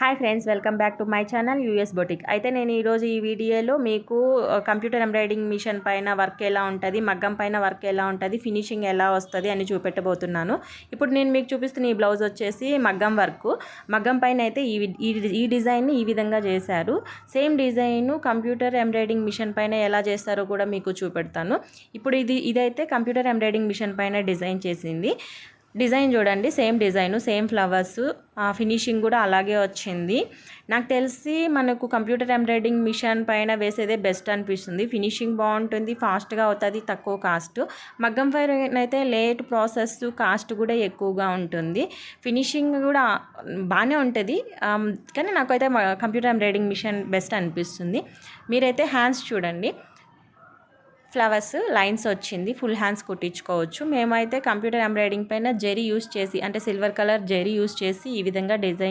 Hi friends, welcome back to my channel US boutique. అయితే నేను ఈరోజు ఈ వీడియోలో మీకు కంప్యూటర్ ఎంబ్రాయిడింగ్ మిషన్ పైన వర్క్ ఎలా ఉంటుంది, మగ్గం పైన వర్క్ ఎలా ఉంటుంది, ఫినిషింగ్ ఎలా వస్తుంది అని చూపెట్టబోతున్నాను. ఇప్పుడు నేను మీకు చూపిస్తున్న ఈ బ్లౌజ్ వచ్చేసి మగ్గం వర్క్. మగ్గం పైన అయితే ఈ డిజైన్ని ఈ విధంగా చేశారు. Same design computer embroidering machine పైన ఎలా చేస్తారో కూడా మీకు చూపెడతాను. ఇప్పుడు ఇదైతే కంప్యూటర్ ఎంబ్రాయిడింగ్ మిషన్ పైన డిజైన్ చేసింది. డిజైన్ చూడండి, same design, same flowers, finishing కూడా అలాగే వచ్చింది. నాకు తెలిసి మనకు కంప్యూటర్ ఎంబ్రాయిడింగ్ మిషన్ పైన వేసేదే బెస్ట్ అనిపిస్తుంది. ఫినిషింగ్ బాగుంటుంది, ఫాస్ట్గా అవుతుంది, తక్కువ కాస్ట్. మగ్గం పైన అయితే లేట్ ప్రాసెస్, కాస్ట్ కూడా ఎక్కువగా ఉంటుంది. ఫినిషింగ్ కూడా బాగానే ఉంటుంది, కానీ నాకైతే కంప్యూటర్ ఎంబ్రాయిడింగ్ మిషన్ బెస్ట్ అనిపిస్తుంది. మీరైతే హ్యాండ్స్ చూడండి, ఫ్లవర్స్ లైన్స్ వచ్చింది, ఫుల్ హ్యాండ్స్ కుట్టించుకోవచ్చు. మేమైతే కంప్యూటర్ ఎంబ్రాయిడింగ్ పైన జెరీ యూస్ చేసి, అంటే సిల్వర్ కలర్ జెరీ యూస్ చేసి ఈ విధంగా డిజైన్